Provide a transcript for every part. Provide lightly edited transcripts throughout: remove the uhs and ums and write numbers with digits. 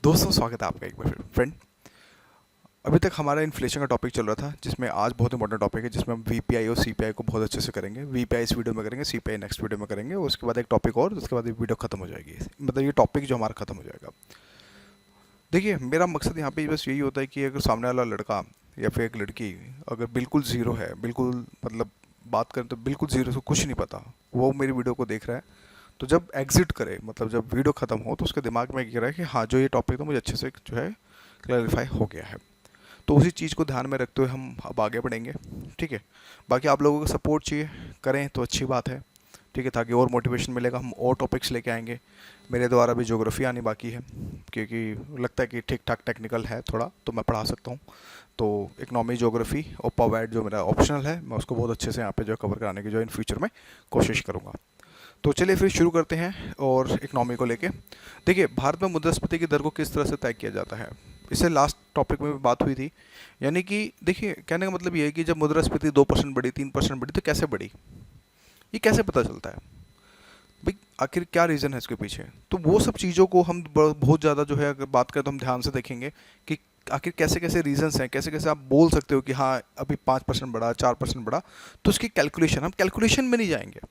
दोस्तों, स्वागत है आपका एक बार फिर फ्रेंड। अभी तक हमारा इन्फ्लेशन का टॉपिक चल रहा था, जिसमें आज बहुत इंपॉर्टेंट टॉपिक है, जिसमें हम वीपीआई और सीपीआई को बहुत अच्छे से करेंगे। वीपीआई इस वीडियो में करेंगे, सीपीआई नेक्स्ट वीडियो में करेंगे, और उसके बाद एक टॉपिक और, उसके बाद ये वीडियो खत्म हो जाएगी। मतलब ये टॉपिक जो हमारा खत्म हो जाएगा। देखिए, मेरा मकसद यहाँ पे बस यही होता है कि अगर सामने वाला लड़का या फिर एक लड़की अगर बिल्कुल ज़ीरो है, बिल्कुल मतलब बात करें तो बिल्कुल ज़ीरो से कुछ नहीं पता, वो मेरी वीडियो को देख रहा है, तो जब एग्जिट करे, मतलब जब वीडियो ख़त्म हो, तो उसके दिमाग में ये रहा है कि हाँ, जो ये टॉपिक तो मुझे अच्छे से जो है क्लैरिफाई हो गया है। तो उसी चीज़ को ध्यान में रखते हुए हम अब आगे बढ़ेंगे। ठीक है, बाकी आप लोगों का सपोर्ट चाहिए, करें तो अच्छी बात है। ठीक है, ताकि और मोटिवेशन मिलेगा, हम और टॉपिक्स लेके आएंगे। मेरे द्वारा भी ज्योग्राफी आनी बाकी है, क्योंकि लगता है कि ठीक ठाक टेक्निकल है थोड़ा, तो मैं पढ़ा सकता हूँ। तो इकनॉमी ज्योग्राफी और पवेट जो मेरा ऑप्शनल है, मैं उसको बहुत अच्छे से यहाँ पे जो कवर कराने की जो इन फ्यूचर में कोशिश करूँगा। तो चलिए फिर शुरू करते हैं। और इकनॉमी को लेके देखिए, भारत में मुद्रास्फीति की दर को किस तरह से तय किया जाता है, इससे लास्ट टॉपिक में भी बात हुई थी। यानी कि देखिए, कहने का मतलब ये है कि जब मुद्रास्फीति 2% बढ़ी, 3% बढ़ी, तो कैसे बढ़ी, ये कैसे पता चलता है भाई, आखिर क्या रीज़न है इसके पीछे। तो वो सब चीज़ों को हम बहुत ज़्यादा जो है अगर बात करें तो हम ध्यान से देखेंगे कि आखिर कैसे कैसे रीजंस हैं, कैसे कैसे आप बोल सकते हो कि हाँ अभी 5% बढ़ा, 4% बढ़ा। तो उसकी कैलकुलेशन, हम कैलकुलेशन में नहीं जाएंगे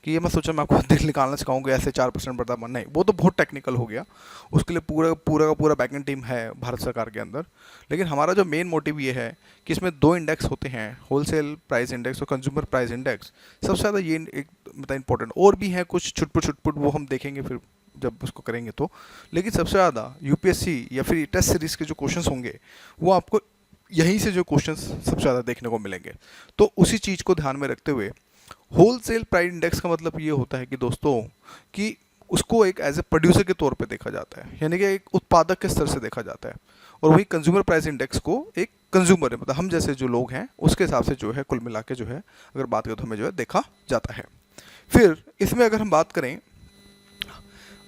कि ये मैं सोचा मैं आपको दिल निकालना सिखाऊंगा ऐसे 4% बढ़ता है, नहीं, वो तो बहुत टेक्निकल हो गया। उसके लिए पूरा पूरा का पूरा बैकएंड टीम है भारत सरकार के अंदर। लेकिन हमारा जो मेन मोटिव ये है कि इसमें दो इंडेक्स होते हैं, होलसेल प्राइस इंडेक्स और कंज्यूमर प्राइस इंडेक्स। सबसे ज़्यादा ये एक मतलब इंपॉर्टेंट, और भी हैं कुछ छुटपुट छुटपुट, वो हम देखेंगे फिर जब उसको करेंगे तो। लेकिन सबसे ज़्यादा यूपीएससी या फिर टेस्ट सीरीज के जो क्वेश्चंस होंगे, वो आपको यहीं से जो क्वेश्चंस सबसे ज़्यादा देखने को मिलेंगे। तो उसी चीज़ को ध्यान में रखते हुए होलसेल प्राइस इंडेक्स का मतलब ये होता है कि दोस्तों, कि उसको एक एज ए प्रोड्यूसर के तौर पे देखा जाता है, यानी कि एक उत्पादक के स्तर से देखा जाता है। और वही कंज्यूमर प्राइस इंडेक्स को एक कंज्यूमर है, मतलब हम जैसे जो लोग हैं उसके हिसाब से जो है कुल मिला के जो है अगर बात करें तो हमें जो है देखा जाता है। फिर इसमें अगर हम बात करें,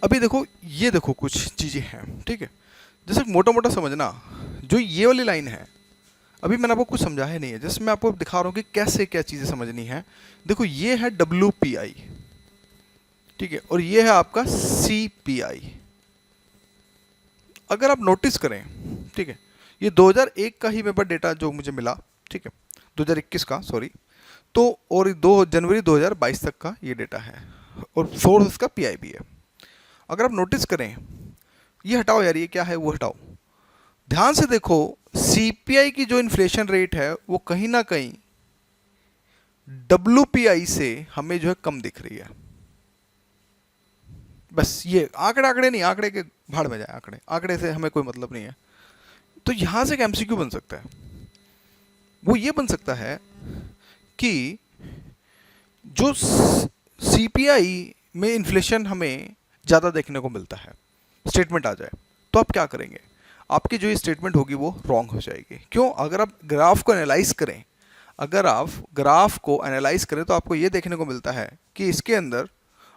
अभी देखो, ये देखो कुछ चीज़ें हैं, ठीक है, जैसे मोटा मोटा समझना, जो ये वाली लाइन है, अभी मैंने आपको कुछ समझाया नहीं है, जैसे मैं आपको दिखा रहा हूँ कि कैसे क्या चीज़ें समझनी है। देखो, ये है WPI, ठीक है, और ये है आपका CPI। अगर आप नोटिस करें, ठीक है, ये 2001 का ही मेरे पास डेटा जो मुझे मिला, ठीक है, 2021 का, सॉरी। तो और 2 जनवरी 2022 तक का ये डेटा है, और सोर्स इसका PIB है। अगर आप नोटिस करें, ये हटाओ यार, ये क्या है, वो हटाओ, ध्यान से देखो, CPI की जो इन्फ्लेशन रेट है वो कहीं ना कहीं WPI से हमें जो है कम दिख रही है। बस ये आंकड़े आंकड़े नहीं, आंकड़े के भाड़ में जाए, आंकड़े आंकड़े से हमें कोई मतलब नहीं है। तो यहां से एक MCQ बन सकता है, वो ये बन सकता है कि जो CPI में इन्फ्लेशन हमें ज़्यादा देखने को मिलता है, स्टेटमेंट आ जाए, तो आप क्या करेंगे, आपकी जो ये स्टेटमेंट होगी वो रॉन्ग हो जाएगी। क्यों? अगर आप ग्राफ को एनालाइज करें, अगर आप ग्राफ को एनालाइज करें तो आपको ये देखने को मिलता है कि इसके अंदर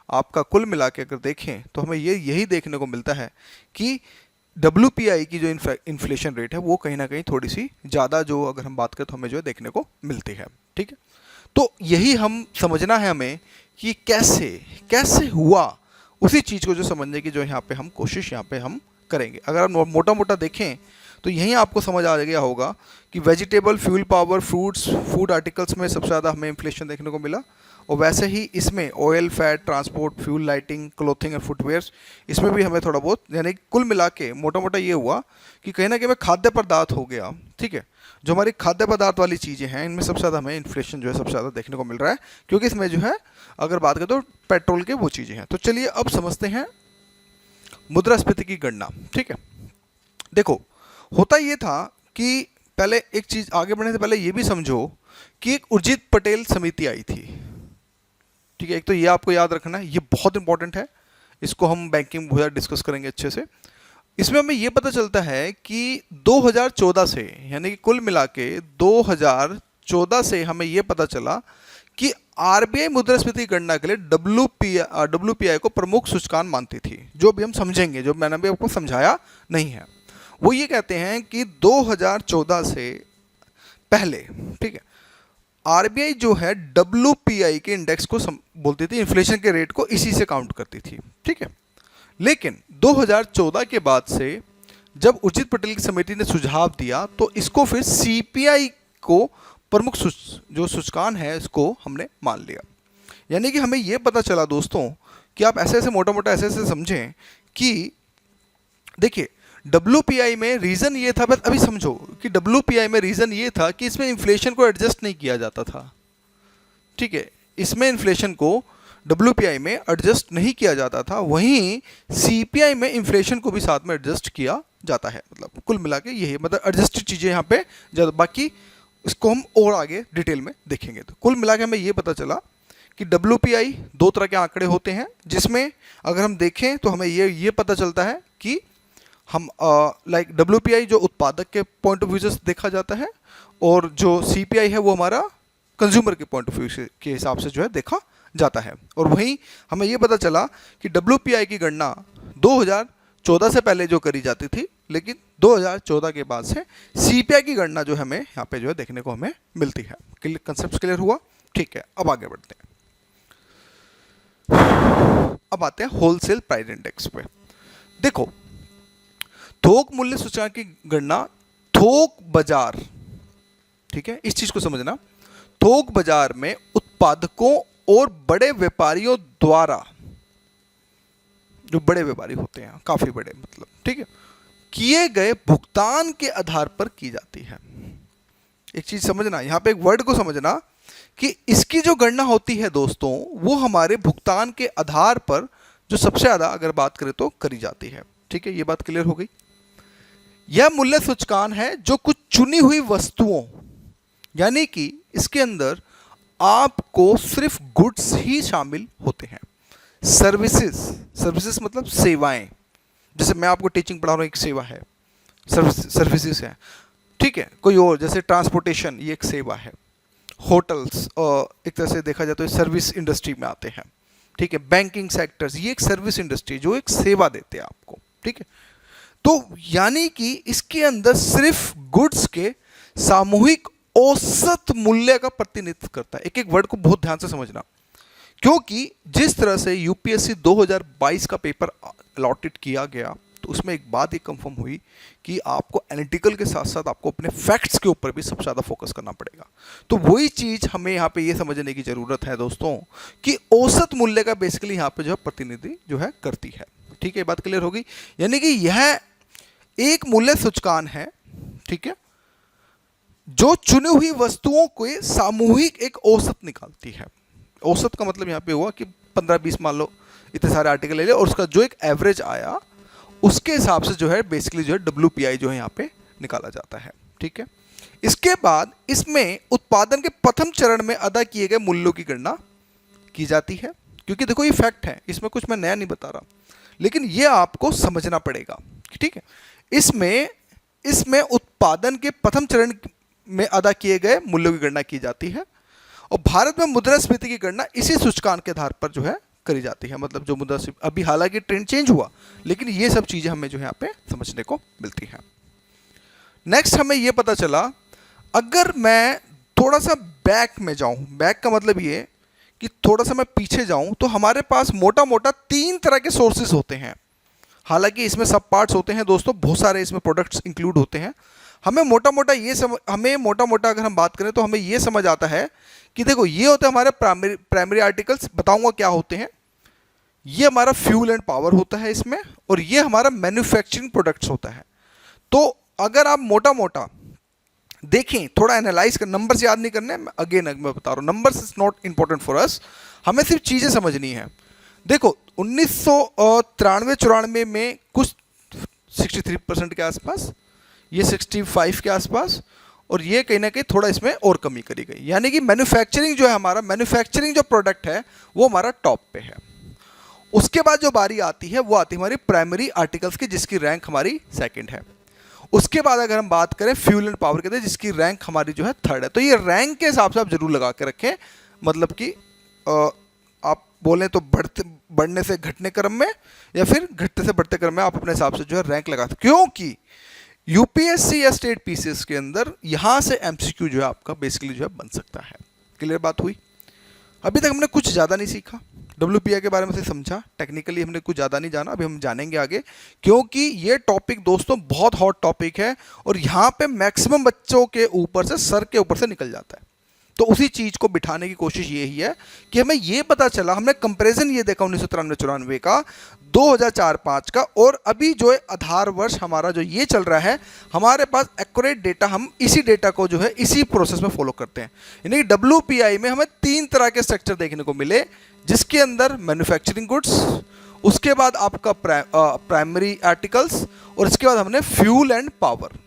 आपका कुल मिला के अगर देखें तो हमें ये यही देखने को मिलता है कि WPI की जो इन्फ्लेशन रेट है वो कहीं ना कहीं थोड़ी सी ज़्यादा, जो अगर हम बात करें तो हमें जो है देखने को मिलती है। ठीक है, तो यही हम समझना है हमें कि कैसे कैसे हुआ, उसी चीज़ को जो समझने की जो यहाँ पे हम कोशिश यहाँ पे हम करेंगे। अगर आप मोटा मोटा देखें तो यहीं आपको समझ आ गया होगा कि vegetable, fuel power, fruits, food articles में सबसे ज़्यादा हमें इन्फ्लेशन देखने को मिला। और वैसे ही इसमें oil, fat, transport, fuel, lighting, clothing and footwears, इसमें भी हमें थोड़ा बहुत, यानी कुल मिला के मोटा मोटा ये हुआ कि कहीं ना कहीं हमें खाद्य पदार्थ हो गया। ठीक है, जो हमारी खाद्य पदार्थ वाली चीज़ें हैं, इनमें सबसे ज़्यादा हमें इन्फ्लेशन जो है सबसे ज़्यादा देखने को मिल रहा है, क्योंकि इसमें जो है अगर बात करें तो पेट्रोल के वो चीज़ें हैं। तो चलिए अब समझते हैं मुद्रास्फीति की गणना। ठीक है, देखो, होता ये था कि पहले एक चीज़ आगे बढ़ने से पहले ये भी समझो कि एक उर्जित पटेल समिति आई थी। ठीक है, एक तो ये आपको याद रखना है, ये बहुत इंपॉर्टेंट है, इसको हम बैंकिंग बहुत डिस्कस करेंगे अच्छे से। इसमें हमें ये पता चलता है कि 2014 से, यानी कि कुल मिला के 2014 से हमें ये पता चला कि RBI मुद्रास्फीति गणना के लिए WPI को प्रमुख सूचकांक मानती थी। जो भी हम समझेंगे, जो मैंने भी आपको समझाया नहीं है, वो ये कहते हैं कि 2014 से पहले, ठीक है, RBI जो है WPI के इंडेक्स को बोलती थी, इन्फ्लेशन के रेट को इसी से काउंट करती थी। ठीक है, लेकिन 2014 के बाद से जब उर्जित पटेल की समिति ने सुझाव दिया तो इसको फिर सीपीआई को प्रमुख जो सूचकांक है इसको हमने मान लिया। यानी कि हमें ये पता चला दोस्तों कि आप ऐसे ऐसे मोटा मोटा ऐसे ऐसे समझें कि देखिए WPI में रीज़न ये था, बस अभी समझो कि WPI में रीज़न ये था कि इसमें इन्फ्लेशन को एडजस्ट नहीं किया जाता था। ठीक है, इसमें इन्फ्लेशन को WPI में एडजस्ट नहीं किया जाता था, वहीं CPI में इन्फ्लेशन को भी साथ में एडजस्ट किया जाता है। मतलब कुल मिला के यही मतलब एडजस्टेड चीज़ें यहाँ पे ज़्यादा, बाकी इसको हम और आगे डिटेल में देखेंगे। तो कुल मिला के हमें ये पता चला कि WPI दो तरह के आंकड़े होते हैं, जिसमें अगर हम देखें तो हमें ये पता चलता है कि हम लाइक WPI जो उत्पादक के पॉइंट ऑफ व्यू से देखा जाता है, और जो CPI है वो हमारा कंज्यूमर के पॉइंट ऑफ व्यू के हिसाब से जो है देखा जाता है। और वहीं हमें ये पता चला कि WPI की गणना 2014 से पहले जो करी जाती थी, लेकिन 2014 के बाद से CPI की गणना जो हमें यहाँ पे जो है देखने को हमें मिलती है। कंसेप्ट क्लियर हुआ? ठीक है, अब आगे बढ़ते हैं। अब आते हैं होलसेल प्राइस इंडेक्स पे। देखो, थोक मूल्य सूचकांक की गणना थोक बाजार, ठीक है, इस चीज को समझना, थोक बाजार में उत्पादकों और बड़े व्यापारियों द्वारा, जो बड़े व्यापारी होते हैं काफी बड़े मतलब, ठीक है, किए गए भुगतान के आधार पर की जाती है। एक चीज समझना, यहां पे एक वर्ड को समझना कि इसकी जो गणना होती है दोस्तों, वो हमारे भुगतान के आधार पर जो सबसे ज्यादा अगर बात करें तो करी जाती है। ठीक है, ये बात क्लियर हो गई। यह मूल्य सूचकांक है जो कुछ चुनी हुई वस्तुओं, यानी कि इसके अंदर आपको सिर्फ गुड्स ही शामिल होते हैं। सर्विसेज मतलब सेवाएं, जैसे मैं आपको टीचिंग पढ़ा रहा हूं, एक सेवा है, सर्विसेज है। ठीक है, कोई और जैसे ट्रांसपोर्टेशन, ये एक सेवा है। होटल्स एक तरह से देखा जाए तो सर्विस इंडस्ट्री में आते हैं। ठीक है, बैंकिंग सेक्टर्स, ये एक सर्विस इंडस्ट्री जो एक सेवा देते हैं आपको। ठीक है, तो यानी कि इसके अंदर सिर्फ गुड्स के सामूहिक औसत मूल्य का प्रतिनिधित्व करता है। एक एक वर्ड को बहुत ध्यान से समझना, क्योंकि जिस तरह से यूपीएससी 2022 का पेपर अलॉटेड किया गया, तो उसमें एक बात ये कंफर्म हुई कि आपको एनालिटिकल के साथ साथ आपको अपने फैक्ट्स के ऊपर भी सबसे ज़्यादा फोकस करना पड़ेगा। तो वही चीज़ हमें यहाँ पे ये समझने की ज़रूरत है दोस्तों कि औसत मूल्य का बेसिकली यहाँ पे जो है प्रतिनिधि जो है करती है। ठीक है, बात क्लियर होगी। यानी कि यह एक मूल्य सूचकांक है, ठीक है, जो चुनी हुई वस्तुओं के सामूहिक एक औसत निकालती है। औसत का मतलब यहाँ पे हुआ कि 15-20 मान लो इतने सारे आर्टिकल ले लिया, और उसका जो एक एवरेज आया उसके हिसाब से जो है बेसिकली जो है WPI जो है यहाँ पे निकाला जाता है। ठीक है, इसके बाद इसमें उत्पादन के प्रथम चरण में अदा किए गए मूल्यों की गणना की जाती है। क्योंकि देखो ये फैक्ट है, इसमें कुछ मैं नया नहीं बता रहा, लेकिन ये आपको समझना पड़ेगा। ठीक है, इसमें उत्पादन के प्रथम चरण में अदा किए गए मूल्यों की गणना की जाती है, और भारत में मुद्रास्फीति की गणना इसी सूचकांक के आधार पर जो है करी जाती है। मतलब जो मुद्रास्फीति, अभी हालांकि ट्रेंड चेंज हुआ, लेकिन ये सब चीजें हमें जो है यहाँ पे समझने को मिलती है। नेक्स्ट हमें ये पता चला, अगर मैं थोड़ा सा बैक में जाऊं, बैक का मतलब ये कि थोड़ा सा मैं पीछे जाऊं, तो हमारे पास मोटा मोटा 3 तरह के सोर्सेज होते हैं। हालांकि इसमें सब पार्ट्स होते हैं दोस्तों, बहुत सारे इसमें प्रोडक्ट्स इंक्लूड होते हैं। हमें मोटा मोटा अगर हम बात करें तो हमें ये समझ आता है कि देखो ये होते हैं हमारे प्राइमरी आर्टिकल्स, बताऊंगा क्या होते हैं। ये हमारा फ्यूल एंड पावर होता है इसमें, और ये हमारा मैन्युफैक्चरिंग प्रोडक्ट्स होता है। तो अगर आप मोटा मोटा देखें, थोड़ा एनालाइज कर, नंबर्स याद नहीं करने, अगेन मैं बता रहा हूँ, numbers is not important for us, हमें सिर्फ चीजें समझनी है। देखो 1993-94 में कुछ 63% के आसपास, ये 65 के आसपास, और ये कहीं ना कहीं थोड़ा इसमें और कमी करी गई। यानी कि मैन्युफैक्चरिंग जो है हमारा, मैन्युफैक्चरिंग जो प्रोडक्ट है वो हमारा टॉप पे है। उसके बाद जो बारी आती है वो आती है हमारी प्राइमरी आर्टिकल्स की, जिसकी रैंक हमारी सेकंड है। उसके बाद अगर हम बात करें फ्यूल एंड पावर के, जिसकी रैंक हमारी जो है थर्ड है। तो ये रैंक के हिसाब से आप जरूर लगा के रखें, मतलब कि आप बोलें तो बढ़ने से घटने क्रम में, या फिर घटते से बढ़ते क्रम में आप अपने हिसाब से जो है रैंक लगा सकते, क्योंकि यूपीएससी या स्टेट पीसीएस के अंदर यहां से एमसीक्यू जो है आपका बेसिकली जो है बन सकता है। क्लियर बात हुई? अभी तक हमने कुछ ज़्यादा नहीं सीखा, WPI के बारे में से समझा, टेक्निकली हमने कुछ ज़्यादा नहीं जाना, अभी हम जानेंगे आगे, क्योंकि ये टॉपिक दोस्तों बहुत हॉट टॉपिक है और यहाँ पे मैक्सिमम बच्चों के ऊपर से, सर के ऊपर से निकल जाता है। तो उसी चीज़ को बिठाने की कोशिश यही है कि हमें ये पता चला, हमने कंपैरिजन ये देखा 1993-94 का, 2004-05 का, और अभी जो है आधार वर्ष हमारा जो ये चल रहा है, हमारे पास एक्यूरेट डेटा, हम इसी डेटा को जो है इसी प्रोसेस में फॉलो करते हैं। यानी कि WPI में हमें 3 तरह के स्ट्रक्चर देखने को मिले, जिसके अंदर मैन्युफैक्चरिंग गुड्स, उसके बाद आपका प्राइमरी आर्टिकल्स, और इसके बाद हमने फ्यूल एंड पावर।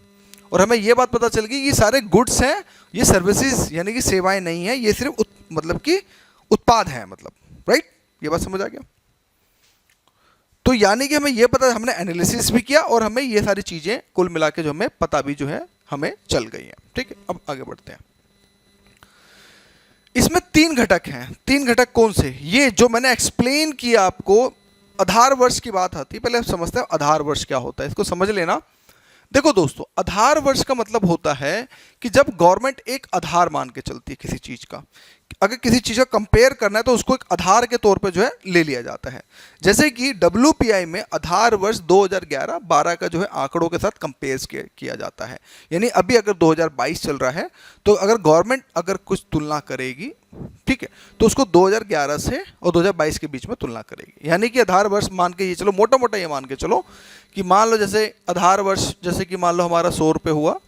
और हमें ये बात पता चल गई ये सारे गुड्स हैं, ये सर्विसेज यानी कि सेवाएं नहीं है, ये सिर्फ मतलब कि उत्पाद हैं, मतलब राइट, ये बात समझ आ गया। तो यानी कि हमें ये पता, हमने एनालिसिस भी किया और हमें ये सारी चीजें कुल मिला के जो हमें पता भी जो है हमें चल गई हैं। ठीक है, अब आगे बढ़ते हैं। इसमें 3 घटक हैं। 3 घटक कौन से? ये जो मैंने एक्सप्लेन किया आपको, आधार वर्ष की बात आती है, पहले समझते हैं आधार वर्ष क्या होता है, इसको समझ लेना। देखो दोस्तों, आधार वर्ष का मतलब होता है कि जब गवर्नमेंट एक आधार मान के चलती है किसी चीज का, अगर किसी चीज का कंपेयर करना है तो उसको एक आधार के तौर पे जो है ले लिया जाता है। जैसे कि WPI में आधार वर्ष 2011-12 का जो है आंकड़ों के साथ कंपेयर किया जाता है। यानी अभी अगर 2022 चल रहा है तो अगर गवर्नमेंट अगर कुछ तुलना करेगी, ठीक है, तो उसको 2011 से और 2022 के बीच में तुलना करेगी। यानी कि आधार वर्ष मान के ये चलो, मोटा मोटा ये मान के चलो कि मान लो जैसे आधार वर्ष, जैसे कि मान लो हमारा 100 रुपये हुआ,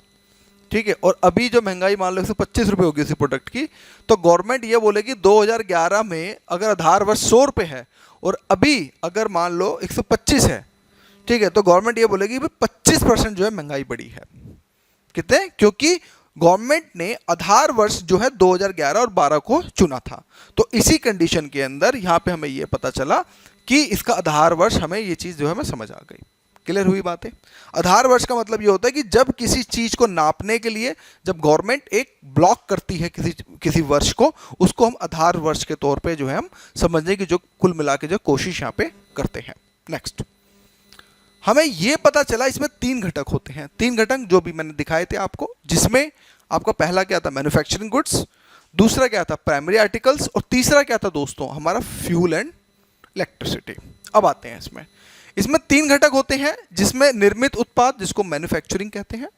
ठीक है, और अभी जो महंगाई मान लो 125 रुपये होगी उसी प्रोडक्ट की, तो गवर्नमेंट ये बोलेगी 2011 में अगर आधार वर्ष 100 रुपये है और अभी अगर मान लो 125 है, ठीक है, तो गवर्नमेंट ये बोलेगी 25% जो है महंगाई बढ़ी है। कितने? क्योंकि गवर्नमेंट ने आधार वर्ष जो है 2011 और 12 को चुना था। तो इसी कंडीशन के अंदर यहाँ पे हमें ये पता चला कि इसका आधार वर्ष, हमें ये चीज़ जो है हमें समझ आ गई। क्लियर हुई बात है? आधार वर्ष का मतलब ये होता है कि जब किसी चीज को नापने के लिए जब गवर्नमेंट एक ब्लॉक करती है किसी वर्ष को, उसको हम आधार वर्ष के तौर पे जो है हम समझने की जो कुल मिला के जो कोशिश यहाँ पे करते हैं। नेक्स्ट, हमें ये पता चला इसमें 3 घटक होते हैं। 3 घटक जो भी मैंने दिखाए थे आपको, जिसमें आपका पहला क्या था? मैन्युफैक्चरिंग गुड्स, दूसरा क्या था? प्राइमरी आर्टिकल्स, और तीसरा क्या था दोस्तों? हमारा फ्यूल एंड इलेक्ट्रिसिटी। अब आते हैं इसमें 3 घटक होते हैं, जिसमें निर्मित उत्पाद, जिसको मैन्युफैक्चरिंग कहते हैं,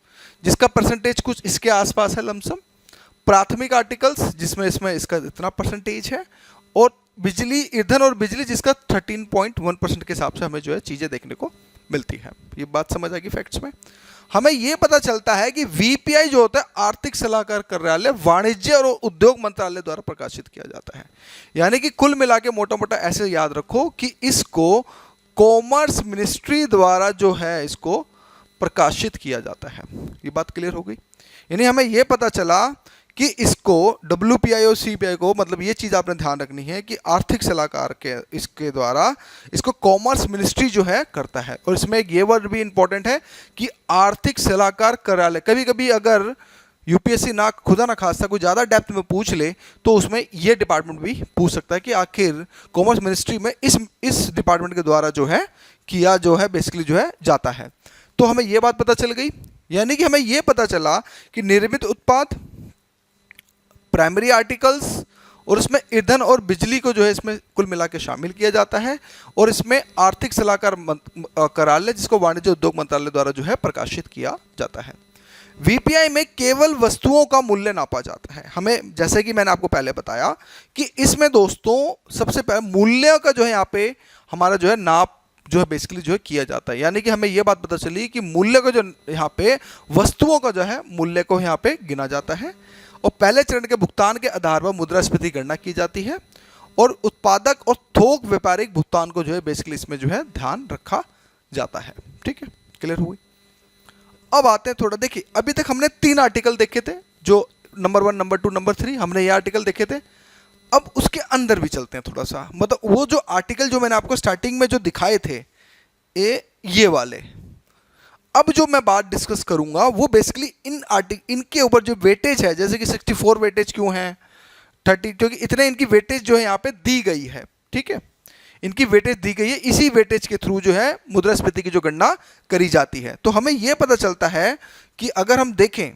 जिसका परसेंटेज कुछ इसके आसपास है लमसम, प्राथमिक आर्टिकल्स जिसमें इसका इतना परसेंटेज है, और बिजली, ईंधन और बिजली जिसका 13.1% के हिसाब से हमें जो है चीज़ें देखने को मिलती है। ये बात समझ आएगी फैक्ट्स में। हमें ये पता चलता है कि VPI जो होता है आर्थिक सलाहकार कार्यालय, वाणिज्य और उद्योग मंत्रालय द्वारा प्रकाशित किया जाता है। यानी कि कुल मिला के मोटा मोटा ऐसे याद रखो कि इसको कॉमर्स मिनिस्ट्री द्वारा जो है इसको प्रकाशित किया जाता है। ये बात क्लियर हो गई? यानी हमें यह पता चला कि इसको WPI और CPI को, मतलब ये चीज़ आपने ध्यान रखनी है कि आर्थिक सलाहकार के इसके द्वारा इसको कॉमर्स मिनिस्ट्री जो है करता है। और इसमें एक ये वर्ड भी इंपॉर्टेंट है कि आर्थिक सलाहकार कार्यालय। कभी कभी अगर UPSC ना खुदा ना खास्ता कोई ज़्यादा डेप्थ में पूछ ले तो उसमें ये डिपार्टमेंट भी पूछ सकता है कि आखिर कॉमर्स मिनिस्ट्री में इस डिपार्टमेंट के द्वारा जो है किया जो है बेसिकली जो है जाता है। तो हमें ये बात पता चल गई। यानी कि हमें ये पता चला कि निर्मित उत्पाद, प्राइमरी आर्टिकल्स, और इसमें ईंधन और बिजली को जो है इसमें कुल मिला के शामिल किया जाता है, और इसमें आर्थिक सलाहकार कार्यालय जिसको वाणिज्य उद्योग मंत्रालय द्वारा जो है प्रकाशित किया जाता है। VPI में केवल वस्तुओं का मूल्य नापा जाता है। हमें, जैसे कि मैंने आपको पहले बताया कि इसमें दोस्तों सबसे पहले मूल्य का जो है यहाँ पे हमारा जो है नाप जो है बेसिकली जो है किया जाता है। यानी कि हमें यह बात पता चली कि मूल्य का जो यहाँ पे वस्तुओं का जो है मूल्य को यहाँ पे गिना जाता है, और पहले चरण के भुगतान के आधार पर मुद्रास्फीति गणना की जाती है, और उत्पादक और थोक व्यापारिक भुगतान को जो है बेसिकली इसमें जो है ध्यान रखा जाता है। ठीक है, क्लियर हुई? अब आते हैं थोड़ा, देखिए अभी तक हमने 3 आर्टिकल देखे थे, जो नंबर 1, नंबर 2, नंबर 3 हमने ये आर्टिकल देखे थे। अब उसके अंदर भी चलते हैं थोड़ा सा, मतलब वो जो आर्टिकल जो मैंने आपको स्टार्टिंग में जो दिखाए थे ये वाले, अब जो मैं बात डिस्कस करूंगा वो बेसिकली इनके ऊपर जो वेटेज है, जैसे कि 64 वेटेज क्यों है, 30, क्योंकि इतने इनकी वेटेज जो है यहाँ पे दी गई है। ठीक है, इनकी वेटेज दी गई है, इसी वेटेज के थ्रू जो है मुद्रास्फीति की जो गणना करी जाती है। तो हमें यह पता चलता है कि अगर हम देखें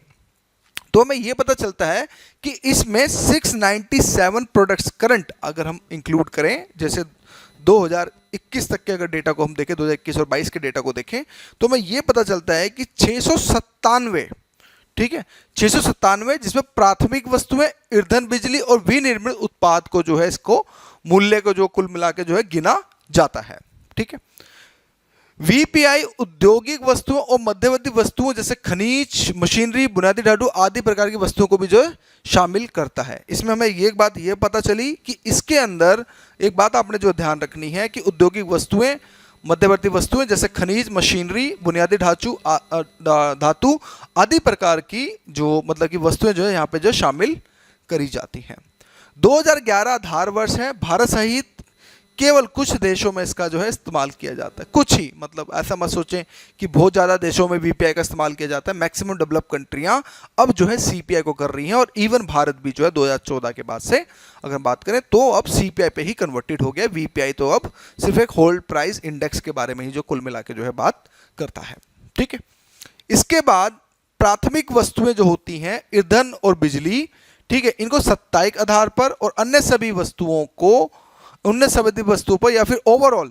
तो हमें ये पता चलता है कि इसमें 697 प्रोडक्ट्स करंट अगर हम इंक्लूड करें, जैसे 2021 तक के अगर डेटा को हम देखें, 2021 और 22 के डेटा को देखें, तो हमें ये पता चलता है कि 697, ठीक है, 697 जिसमें प्राथमिक वस्तुएं, ईंधन, बिजली और विनिर्मित उत्पाद को जो है, इसको मूल्य को जो कुल मिला के जो है गिना जाता है। ठीक है, वीपीआई औद्योगिक वस्तुओं और मध्यवर्ती वस्तुओं जैसे खनिज, मशीनरी, बुनियादी ढांचा आदि प्रकार की वस्तुओं को भी जो है शामिल करता है। इसमें हमें ये बात ये पता चली कि इसके अंदर एक बात आपने जो ध्यान रखनी है कि औद्योगिक वस्तुएं, मध्यवर्ती वस्तुएं जैसे खनिज, मशीनरी, बुनियादी धातु आदि प्रकार की जो मतलब की वस्तुएं जो है यहाँ पे जो शामिल करी जाती हैं। 2011 आधार वर्ष है। भारत सहित केवल कुछ देशों में इसका जो है इस्तेमाल किया जाता है, कुछ ही, मतलब ऐसा मत सोचें कि बहुत ज़्यादा देशों में वीपीआई का इस्तेमाल किया जाता है। मैक्सिमम डेवलप कंट्रियां अब जो है सीपीआई को कर रही हैं, और इवन भारत भी जो है 2014 के बाद से अगर बात करें तो अब सीपीआई पे ही कन्वर्टेड हो गया। वीपीआई तो अब सिर्फ एक होल्ड प्राइस इंडेक्स के बारे में ही जो कुल मिला के जो है बात करता है। ठीक है, इसके बाद प्राथमिक वस्तुएं जो होती हैं, ईंधन और बिजली, ठीक है, इनको साप्ताहिक आधार पर और अन्य सभी वस्तुओं को, उनने सभी वस्तुओं पर या फिर ओवरऑल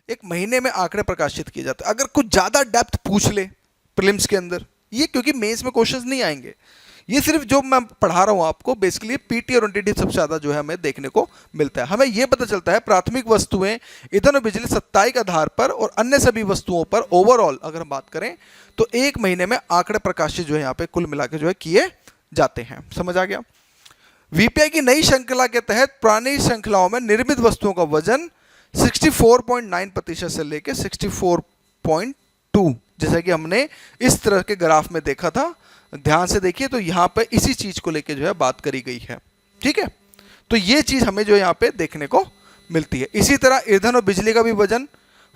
एक महीने में आंकड़े प्रकाशित किए जाते हैं। अगर कुछ ज़्यादा डेप्थ पूछ ले प्रीलिम्स के अंदर, ये क्योंकि मेंस में क्वेश्चंस नहीं आएंगे, ये सिर्फ जो मैं पढ़ा रहा हूँ आपको बेसिकली पीटी और एनटीटी सबसे ज़्यादा जो है हमें देखने को मिलता है। हमें ये पता चलता है प्राथमिक वस्तुएं, ईंधन और बिजली साप्ताहिक आधार पर और अन्य सभी वस्तुओं पर ओवरऑल अगर हम बात करें तो एक महीने में आंकड़े प्रकाशित जो है यहाँ पे कुल मिला के जो है किए जाते हैं। समझ आ गया? वीपीआई की नई श्रृंखला के तहत पुरानी श्रृंखलाओं में निर्मित वस्तुओं का वजन 64.9% से लेकर 64.2, जैसा कि हमने इस तरह के ग्राफ में देखा था। ध्यान से देखिए तो यहाँ पे इसी चीज को लेकर जो है बात करी गई है। ठीक है, तो ये चीज हमें जो यहाँ पे देखने को मिलती है। इसी तरह ईंधन और बिजली का भी वजन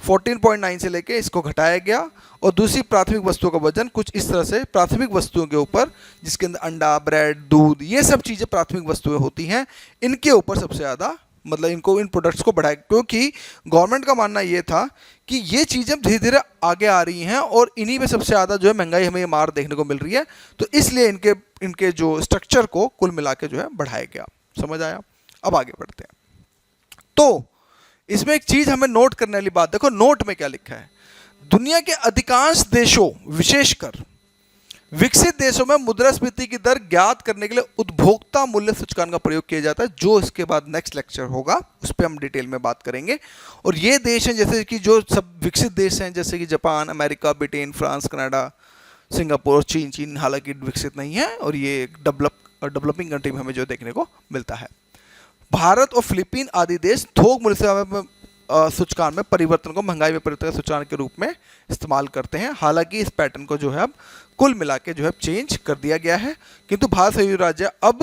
14.9 से लेके इसको घटाया गया, और दूसरी प्राथमिक वस्तुओं का वजन कुछ इस तरह से प्राथमिक वस्तुओं के ऊपर, जिसके अंदर अंडा, ब्रेड, दूध, ये सब चीज़ें प्राथमिक वस्तुएं होती हैं, इनके ऊपर सबसे ज़्यादा मतलब इनको, इन प्रोडक्ट्स को बढ़ाया, क्योंकि गवर्नमेंट का मानना ये था कि ये चीज़ें धीरे धीरे आगे आ रही हैं और इन्हीं में सबसे ज़्यादा जो है महंगाई हमें मार देखने को मिल रही है, तो इसलिए इनके जो स्ट्रक्चर को कुल मिला के जो है बढ़ाया गया। समझ आया? अब आगे बढ़ते हैं। तो इसमें एक चीज हमें नोट करने वाली बात, देखो नोट में क्या लिखा है। दुनिया के अधिकांश देशों, विशेषकर विकसित देशों में मुद्रास्फीति की दर ज्ञात करने के लिए उपभोक्ता मूल्य सूचकांक का प्रयोग किया जाता है, जो इसके बाद नेक्स्ट लेक्चर होगा उस पर हम डिटेल में बात करेंगे। और ये देश हैं जैसे कि जो सब विकसित देश हैं, जैसे कि Japan, America, Britain, France, Canada, Singapore, चीन हालांकि विकसित नहीं है, और ये डेवलपिंग कंट्री में हमें जो देखने को मिलता है। भारत और फिलीपीन आदि देश थोक मूल्य सूचकांक में परिवर्तन को महंगाई में परिवर्तन सूचकांक के रूप में इस्तेमाल करते हैं। हालांकि इस पैटर्न को जो है अब कुल मिला के जो है चेंज कर दिया गया है, किंतु भारत संयुक्त राज्य अब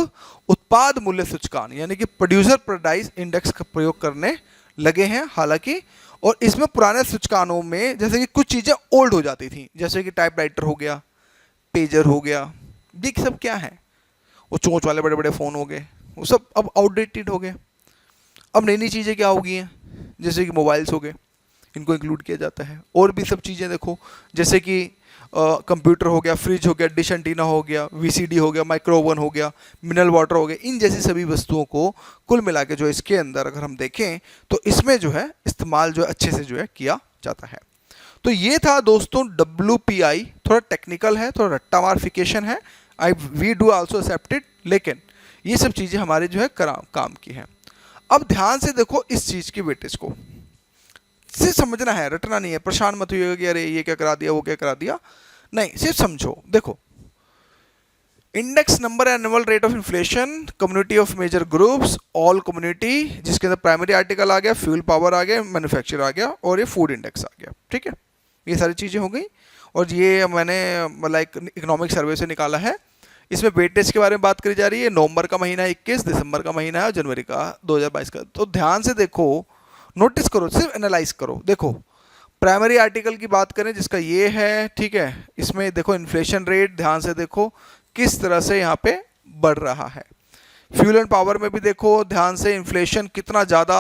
उत्पाद मूल्य सूचकांक यानी कि प्रोड्यूसर प्राइस इंडेक्स का प्रयोग करने लगे हैं। हालांकि और इसमें पुराने सूचकांकों में जैसे कि कुछ चीज़ें ओल्ड हो जाती थी, जैसे कि टाइपराइटर हो गया, पेजर हो गया, ये सब क्या है, वो चोंच वाले बड़े बड़े फ़ोन हो गए, वो सब अब आउटडेटेड हो गए। अब नई नई चीज़ें क्या हो गई हैं, जैसे कि मोबाइल्स हो गए, इनको इंक्लूड किया जाता है। और भी सब चीज़ें देखो, जैसे कि कंप्यूटर हो गया, फ्रिज हो गया, डिश एंटीना हो गया, वीसीडी हो गया, माइक्रो ओवन हो गया, मिनरल वाटर हो गया, इन जैसी सभी वस्तुओं को कुल मिला के जो इसके अंदर अगर हम देखें तो इसमें जो है इस्तेमाल जो है अच्छे से जो है किया जाता है। तो ये था दोस्तों WPI, थोड़ा टेक्निकल है, थोड़ा रट्टा मार्फिकेशन है, we do also accept it, लेकिन ये सब चीज़ें हमारे जो है काम की हैं। अब ध्यान से देखो इस चीज़ की वेटेज को, सिर्फ समझना है, रटना नहीं है। परेशान मत होइएगा कि अरे ये क्या करा दिया, वो क्या करा दिया, नहीं, सिर्फ समझो। देखो index number annual rate of inflation, community of major groups, all community, जिसके अंदर प्राइमरी आर्टिकल आ गया, फ्यूल पावर आ गया, मैन्युफैक्चर आ गया, और ये फूड इंडेक्स आ गया। ठीक है, ये सारी चीज़ें हो गई, और ये मैंने मतलब इकोनॉमिक सर्वे से निकाला है। इसमें वेटेज के बारे में बात करी जा रही है। नवंबर का महीना 21, दिसंबर का महीना है, और जनवरी का 2022 का। तो ध्यान से देखो, नोटिस करो, सिर्फ एनालाइज करो। देखो प्राइमरी आर्टिकल की बात करें जिसका ये है, ठीक है, इसमें देखो इन्फ्लेशन रेट, ध्यान से देखो किस तरह से यहाँ पे बढ़ रहा है। फ्यूल एंड पावर में भी देखो ध्यान से इन्फ्लेशन कितना ज़्यादा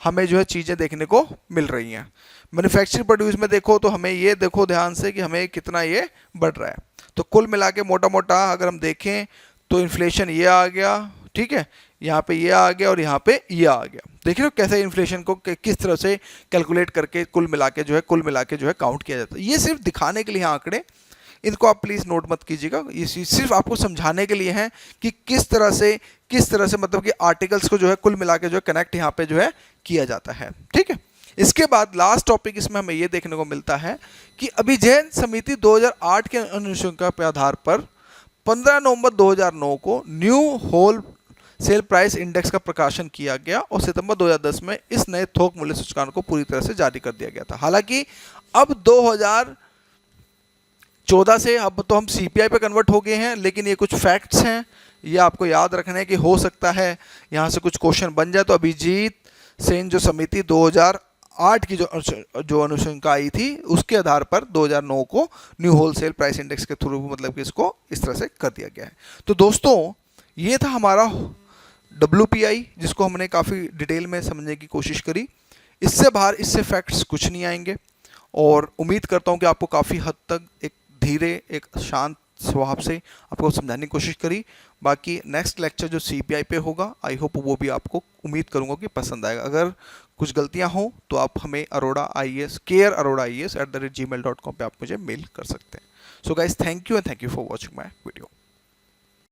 हमें जो है चीज़ें देखने को मिल रही हैं। मैन्युफैक्चरिंग प्रोड्यूस में देखो तो हमें ये देखो ध्यान से कि हमें कितना ये बढ़ रहा है। तो कुल मिला के मोटा मोटा अगर हम देखें तो इन्फ्लेशन ये आ गया, ठीक है, यहाँ पे ये आ गया और यहाँ पे ये आ गया। देख रहे हो कैसे इन्फ्लेशन को किस तरह से कैलकुलेट करके कुल मिला के जो है काउंट किया जाता है। ये सिर्फ दिखाने के लिए आंकड़े, इनको आप प्लीज़ नोट मत कीजिएगा, ये सिर्फ आपको समझाने के लिए हैं कि किस तरह से मतलब कि आर्टिकल्स को जो है कुल मिला के जो है कनेक्ट यहाँ पे जो है किया जाता है, ठीक है। इसके बाद लास्ट टॉपिक इसमें हमें ये देखने को मिलता है कि अभिजन समिति 2008 के अनुशंसा के आधार पर 15 नवंबर 2009 को new wholesale price index का प्रकाशन किया गया और सितंबर 2010 में इस नए थोक मूल्य सूचकांक को पूरी तरह से जारी कर दिया गया था। हालांकि अब 2014 से अब तो हम सीपीआई पे कन्वर्ट हो गए हैं, लेकिन ये कुछ फैक्ट्स हैं, ये आपको याद रखना है कि हो सकता है यहाँ से कुछ क्वेश्चन बन जाए। तो अभिजीत सेन जो समिति 2008 की जो अनुशंसा आई थी उसके आधार पर 2009 को न्यू होलसेल प्राइस इंडेक्स के थ्रू मतलब कि इसको इस तरह से कर दिया गया है। तो दोस्तों ये था हमारा WPI, जिसको हमने काफ़ी डिटेल में समझने की कोशिश करी। इससे बाहर इससे फैक्ट्स कुछ नहीं आएंगे और उम्मीद करता हूँ कि आपको काफ़ी हद तक एक धीरे एक शांत स्वभाव से आपको समझाने की कोशिश करी। बाकी नेक्स्ट लेक्चर जो CPI पे होगा, आई होप वो भी आपको उम्मीद करूँगा कि पसंद आएगा। अगर कुछ गलतियाँ हों तो आप हमें care@IAS@gmail.com पे आप मुझे मेल कर सकते हैं। So guys thank you and thank you for watching my video.